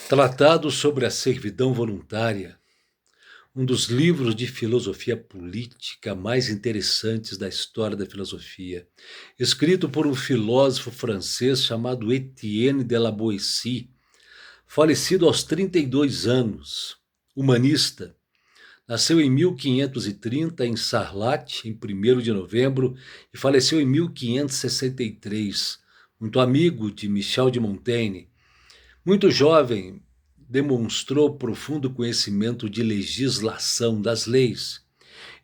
Tratado sobre a servidão voluntária, um dos livros de filosofia política mais interessantes da história da filosofia, escrito por um filósofo francês chamado Etienne de la Boétie, falecido aos 32 anos, humanista. Nasceu em 1530 em Sarlat, em 1º de novembro, e faleceu em 1563, muito amigo de Michel de Montaigne. Muito jovem, demonstrou profundo conhecimento de legislação das leis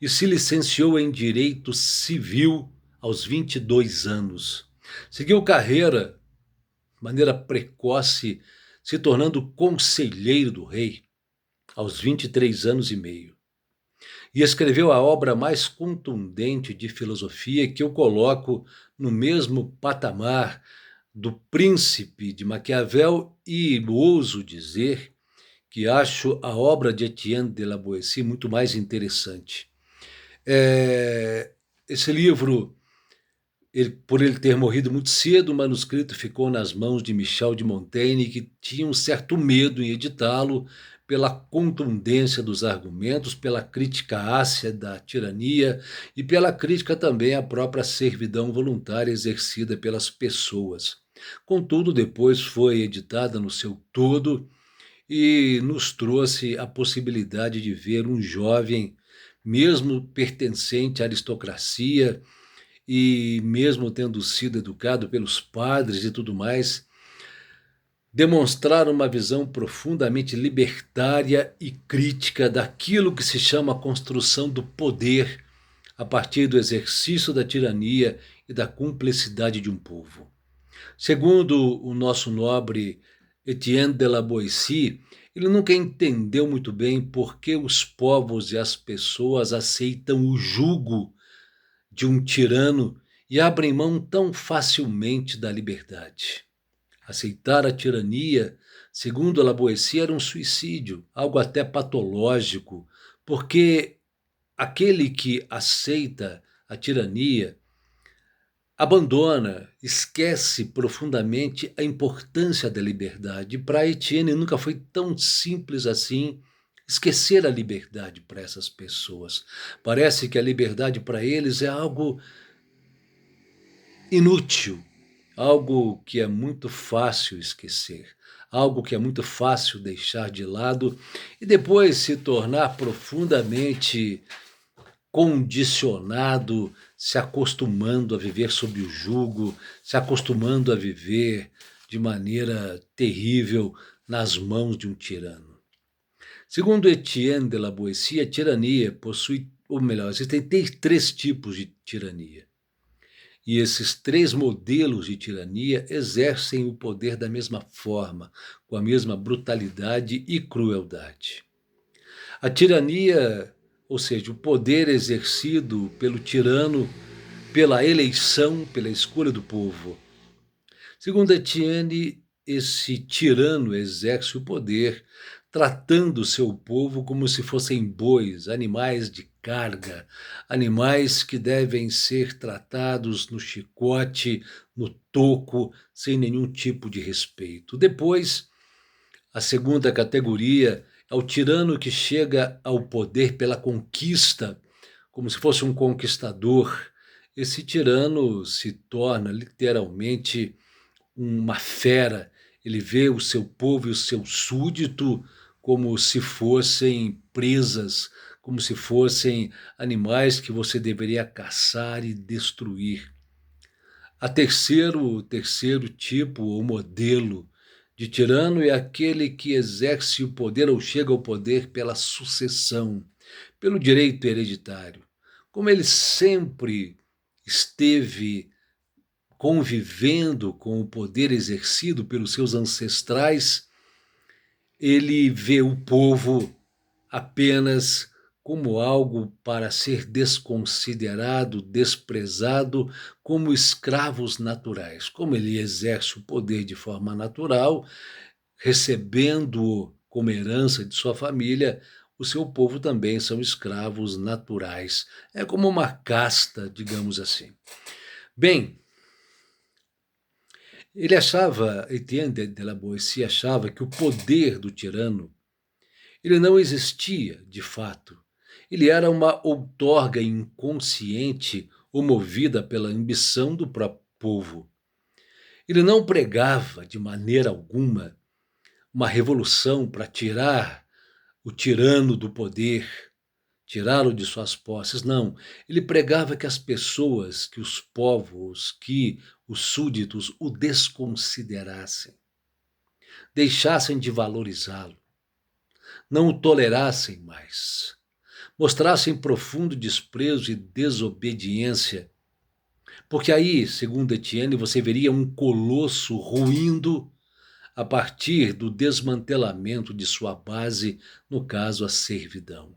e se licenciou em Direito Civil aos 22 anos. Seguiu carreira de maneira precoce, se tornando conselheiro do rei aos 23 anos e meio. E escreveu a obra mais contundente de filosofia, que eu coloco no mesmo patamar do Príncipe de Maquiavel, e ouso dizer que acho a obra de Etienne de la Boétie muito mais interessante. Esse livro, por ele ter morrido muito cedo, o manuscrito ficou nas mãos de Michel de Montaigne, que tinha um certo medo em editá-lo pela contundência dos argumentos, pela crítica ácida da tirania e pela crítica também à própria servidão voluntária exercida pelas pessoas. Contudo, depois foi editada no seu todo e nos trouxe a possibilidade de ver um jovem, mesmo pertencente à aristocracia e mesmo tendo sido educado pelos padres e tudo mais, demonstrar uma visão profundamente libertária e crítica daquilo que se chama a construção do poder a partir do exercício da tirania e da cumplicidade de um povo. Segundo o nosso nobre Etienne de la Boétie, ele nunca entendeu muito bem por que os povos e as pessoas aceitam o jugo de um tirano e abrem mão tão facilmente da liberdade. Aceitar a tirania, segundo la Boétie, era um suicídio, algo até patológico, porque aquele que aceita a tirania abandona, esquece profundamente a importância da liberdade. Para Etienne nunca foi tão simples assim esquecer a liberdade para essas pessoas. Parece que a liberdade para eles é algo inútil, algo que é muito fácil esquecer, algo que é muito fácil deixar de lado e depois se tornar profundamente condicionado, se acostumando a viver sob o jugo, se acostumando a viver de maneira terrível nas mãos de um tirano. Segundo Etienne de la Boétie, a tirania possui, ou melhor, existem três tipos de tirania. E esses três modelos de tirania exercem o poder da mesma forma, com a mesma brutalidade e crueldade. A tirania, ou seja, o poder exercido pelo tirano, pela eleição, pela escolha do povo. Segundo Etienne, esse tirano exerce o poder tratando seu povo como se fossem bois, animais de carga, animais que devem ser tratados no chicote, no toco, sem nenhum tipo de respeito. Depois, a segunda categoria é o tirano que chega ao poder pela conquista, como se fosse um conquistador. Esse tirano se torna literalmente uma fera. Ele vê o seu povo e o seu súdito como se fossem presas, como se fossem animais que você deveria caçar e destruir. O terceiro tipo ou modelo de tirano é aquele que exerce o poder ou chega ao poder pela sucessão, pelo direito hereditário. Como ele sempre esteve convivendo com o poder exercido pelos seus ancestrais, ele vê o povo apenas como algo para ser desconsiderado, desprezado, como escravos naturais. Como ele exerce o poder de forma natural, recebendo-o como herança de sua família, o seu povo também são escravos naturais. É como uma casta, digamos assim. Bem, Etienne de la Boétie achava que o poder do tirano ele não existia de fato. Ele era uma outorga inconsciente ou movida pela ambição do próprio povo. Ele não pregava de maneira alguma uma revolução para tirar o tirano do poder, tirá-lo de suas posses. Não, ele pregava que as pessoas, que os povos, que os súditos o desconsiderassem, deixassem de valorizá-lo, não o tolerassem mais, mostrassem profundo desprezo e desobediência, porque aí, segundo Etienne, você veria um colosso ruindo a partir do desmantelamento de sua base, no caso, a servidão.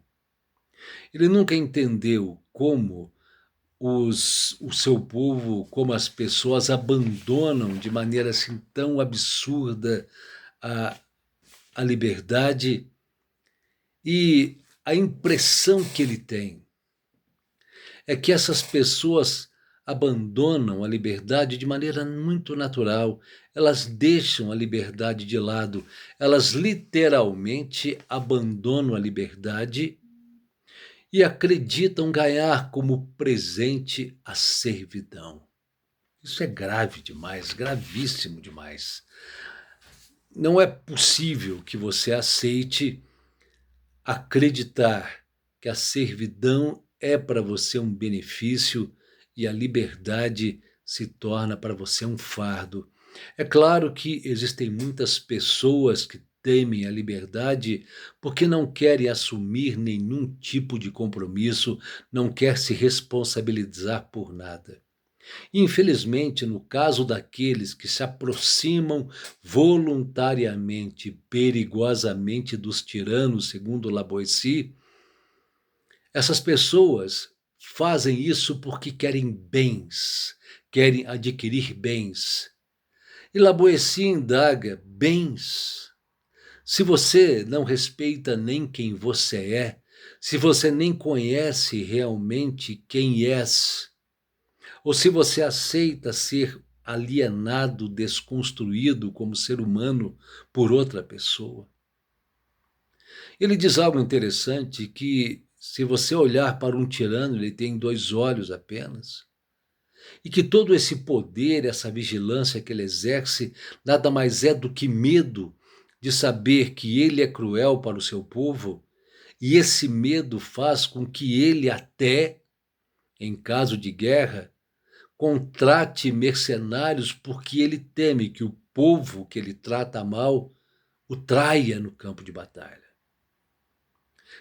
Ele nunca entendeu como o seu povo, como as pessoas abandonam de maneira assim tão absurda a, a liberdade, e a impressão que ele tem é que essas pessoas abandonam a liberdade de maneira muito natural, elas deixam a liberdade de lado, elas literalmente abandonam a liberdade e acreditam ganhar como presente a servidão. Isso é grave demais, gravíssimo demais. Não é possível que você aceite acreditar que a servidão é para você um benefício e a liberdade se torna para você um fardo. É claro que existem muitas pessoas que temem a liberdade porque não querem assumir nenhum tipo de compromisso, não quer se responsabilizar por nada. Infelizmente, no caso daqueles que se aproximam voluntariamente, perigosamente dos tiranos, segundo Laboissy, essas pessoas fazem isso porque querem bens, querem adquirir bens. E Laboissy indaga: bens? Se você não respeita nem quem você é, se você nem conhece realmente quem és, ou se você aceita ser alienado, desconstruído como ser humano por outra pessoa. Ele diz algo interessante, que se você olhar para um tirano, ele tem dois olhos apenas, e que todo esse poder, essa vigilância que ele exerce, nada mais é do que medo de saber que ele é cruel para o seu povo, e esse medo faz com que ele até, em caso de guerra, contrate mercenários, porque ele teme que o povo que ele trata mal o traia no campo de batalha.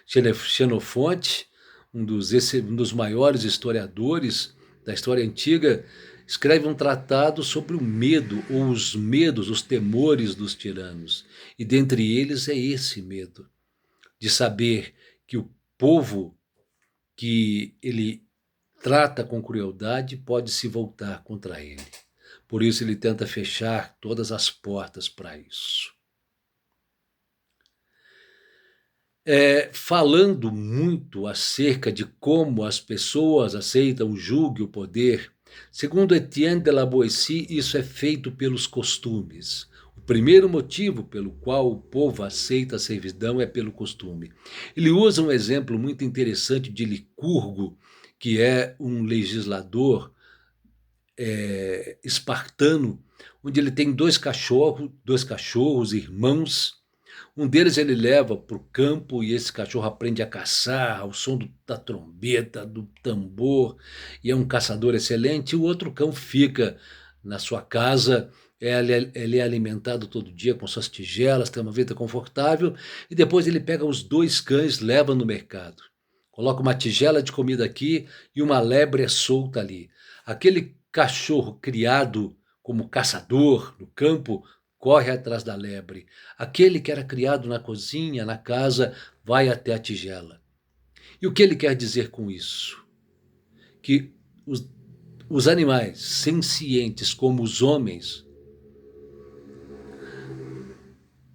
Xenofonte, um dos maiores historiadores da história antiga, escreve um tratado sobre o medo, ou os medos, os temores dos tiranos. E dentre eles é esse medo, de saber que o povo que ele trata com crueldade pode se voltar contra ele. Por isso ele tenta fechar todas as portas para isso. Falando muito acerca de como as pessoas aceitam o jugo e o poder, segundo Etienne de la Boétie, isso é feito pelos costumes. O primeiro motivo pelo qual o povo aceita a servidão é pelo costume. Ele usa um exemplo muito interessante de Licurgo, que é um legislador espartano, onde ele tem dois cachorros irmãos. Um deles ele leva para o campo e esse cachorro aprende a caçar ao som da trombeta, do tambor, e é um caçador excelente. E o outro cão fica na sua casa, ele é alimentado todo dia com suas tigelas, tem uma vida confortável, e depois ele pega os dois cães, leva no mercado. Coloca uma tigela de comida aqui e uma lebre solta ali. Aquele cachorro criado como caçador no campo corre atrás da lebre. Aquele que era criado na cozinha, na casa, vai até a tigela. E o que ele quer dizer com isso? Que os animais sencientes, como os homens,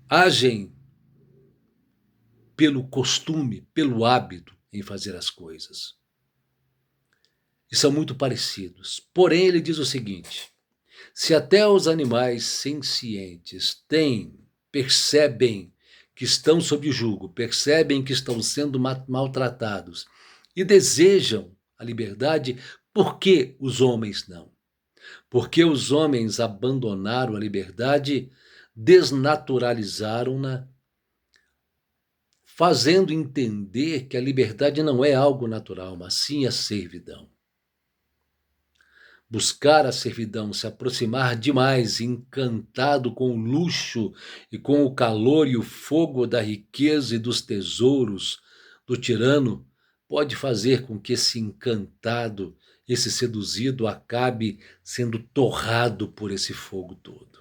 agem pelo costume, pelo hábito em fazer as coisas. E são muito parecidos. Porém, ele diz o seguinte: Se até os animais sencientes percebem que estão sob jugo, percebem que estão sendo maltratados e desejam a liberdade, por que os homens não? Porque os homens abandonaram a liberdade, desnaturalizaram-na, fazendo entender que a liberdade não é algo natural, mas sim a servidão. Buscar a servidão, se aproximar demais, encantado com o luxo e com o calor e o fogo da riqueza e dos tesouros do tirano, pode fazer com que esse encantado, esse seduzido, acabe sendo torrado por esse fogo todo.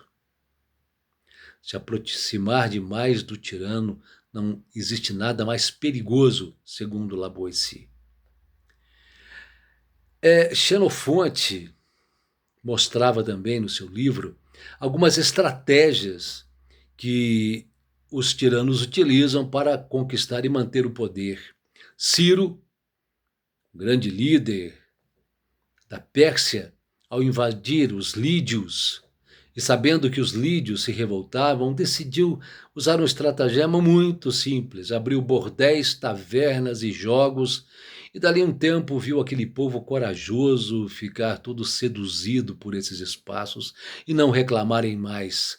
Se aproximar demais do tirano, não existe nada mais perigoso, segundo Lavoisier. Xenofonte mostrava também no seu livro algumas estratégias que os tiranos utilizam para conquistar e manter o poder. Ciro, grande líder da Pérsia, ao invadir os lídios e sabendo que os lídios se revoltavam, decidiu usar um estratagema muito simples. Abriu bordéis, tavernas e jogos, e dali um tempo viu aquele povo corajoso ficar todo seduzido por esses espaços e não reclamarem mais.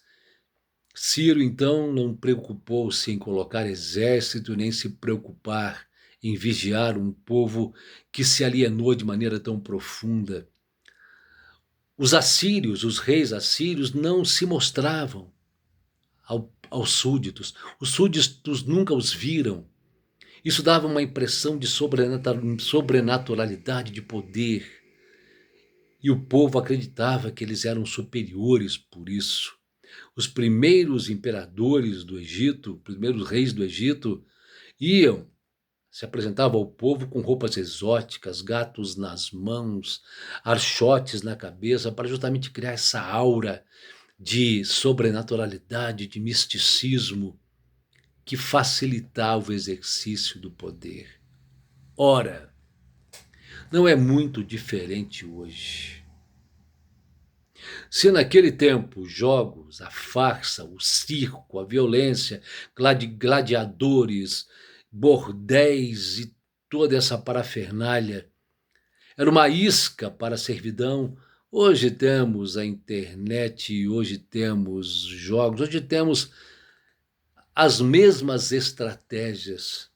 Ciro, então, não preocupou-se em colocar exército, nem se preocupar em vigiar um povo que se alienou de maneira tão profunda. Os assírios, os reis assírios, não se mostravam aos súditos. Os súditos nunca os viram. Isso dava uma impressão de sobrenaturalidade, de poder. E o povo acreditava que eles eram superiores por isso. Os primeiros imperadores do Egito, os primeiros reis do Egito, se apresentavam ao povo com roupas exóticas, gatos nas mãos, archotes na cabeça, para justamente criar essa aura de sobrenaturalidade, de misticismo, que facilitava o exercício do poder. Ora, não é muito diferente hoje. Se naquele tempo os jogos, a farsa, o circo, a violência, gladiadores, bordéis e toda essa parafernália era uma isca para a servidão, hoje temos a internet, hoje temos jogos, hoje temos as mesmas estratégias,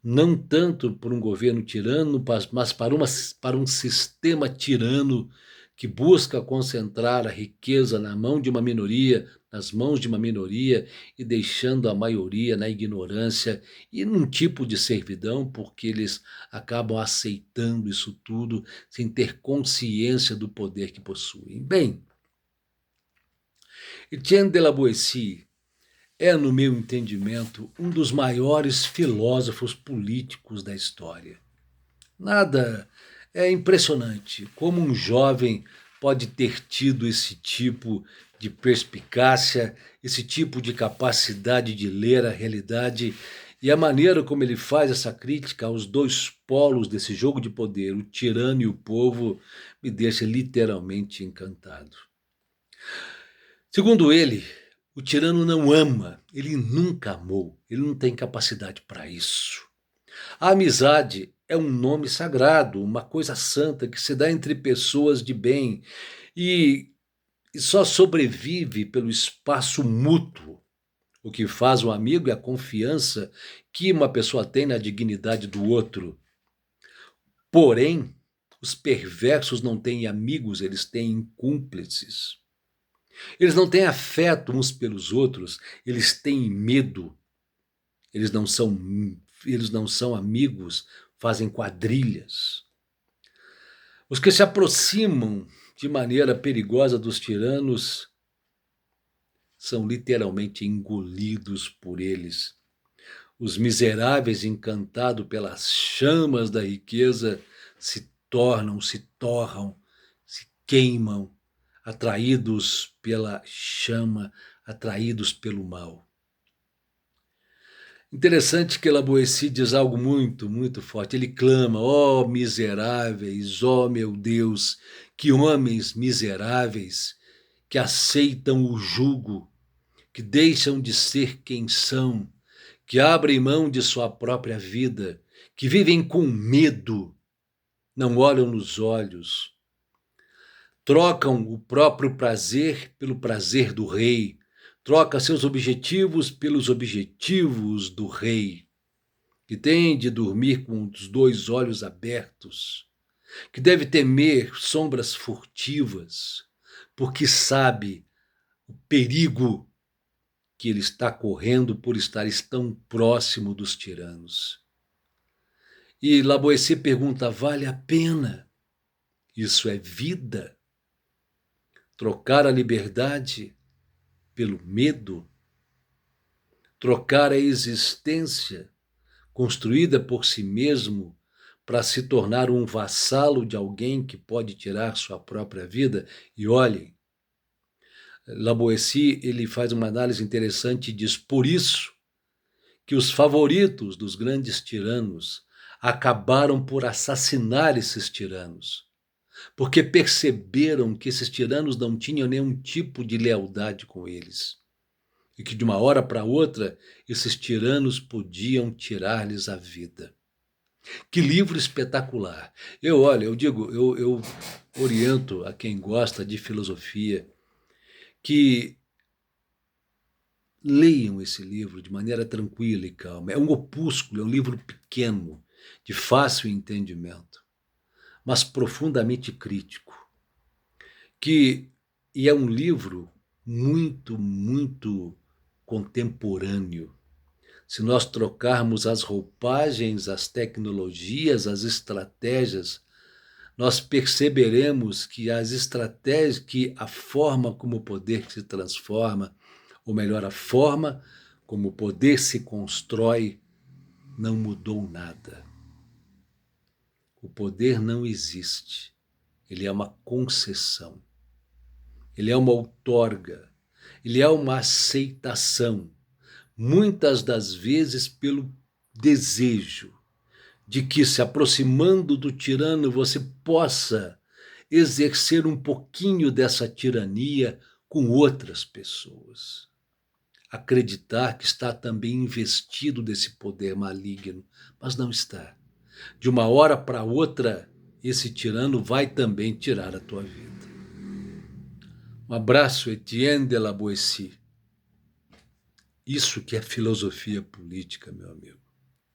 não tanto por um governo tirano, mas para um sistema tirano que busca concentrar a riqueza na mão de uma minoria, nas mãos de uma minoria, e deixando a maioria na ignorância e num tipo de servidão, porque eles acabam aceitando isso tudo sem ter consciência do poder que possuem. Bem, Etienne de la Boétie é, no meu entendimento, um dos maiores filósofos políticos da história. Nada é impressionante como um jovem pode ter tido esse tipo de perspicácia, esse tipo de capacidade de ler a realidade, e a maneira como ele faz essa crítica aos dois polos desse jogo de poder, o tirano e o povo, me deixa literalmente encantado. Segundo ele, o tirano não ama, ele nunca amou, ele não tem capacidade para isso. A amizade é um nome sagrado, uma coisa santa que se dá entre pessoas de bem e só sobrevive pelo espaço mútuo. O que faz um amigo é a confiança que uma pessoa tem na dignidade do outro. Porém, os perversos não têm amigos, eles têm cúmplices. Eles não têm afeto uns pelos outros, eles têm medo. Eles não são amigos, fazem quadrilhas. Os que se aproximam de maneira perigosa dos tiranos são literalmente engolidos por eles. Os miseráveis, encantados pelas chamas da riqueza, se torram, se queimam, atraídos pela chama, atraídos pelo mal. Interessante que Laboeci diz algo muito, muito forte. Ele clama: ó miseráveis, ó meu Deus, que homens miseráveis que aceitam o jugo, que deixam de ser quem são, que abrem mão de sua própria vida, que vivem com medo, não olham nos olhos, trocam o próprio prazer pelo prazer do rei, troca seus objetivos pelos objetivos do rei, que tem de dormir com os dois olhos abertos, que deve temer sombras furtivas, porque sabe o perigo que ele está correndo por estar tão próximo dos tiranos. E Laboeci pergunta: vale a pena? Isso é vida? Trocar a liberdade pelo medo? Trocar a existência construída por si mesmo para se tornar um vassalo de alguém que pode tirar sua própria vida? E olhem, Laboeci ele faz uma análise interessante e diz: por isso que os favoritos dos grandes tiranos acabaram por assassinar esses tiranos, porque perceberam que esses tiranos não tinham nenhum tipo de lealdade com eles e que de uma hora para outra esses tiranos podiam tirar-lhes a vida. Que livro espetacular! Eu oriento a quem gosta de filosofia que leiam esse livro de maneira tranquila e calma. É um opúsculo, é um livro pequeno, de fácil entendimento, mas profundamente crítico. E é um livro muito, muito contemporâneo. Se nós trocarmos as roupagens, as tecnologias, as estratégias, nós perceberemos que as estratégias, que a forma como o poder se transforma, ou melhor, a forma como o poder se constrói, não mudou nada. O poder não existe. Ele é uma concessão. Ele é uma outorga. Ele é uma aceitação. Muitas das vezes pelo desejo de que, se aproximando do tirano, você possa exercer um pouquinho dessa tirania com outras pessoas. Acreditar que está também investido desse poder maligno, mas não está. De uma hora para outra, esse tirano vai também tirar a tua vida. Um abraço, Etienne de la Boétie. Isso que é filosofia política, meu amigo.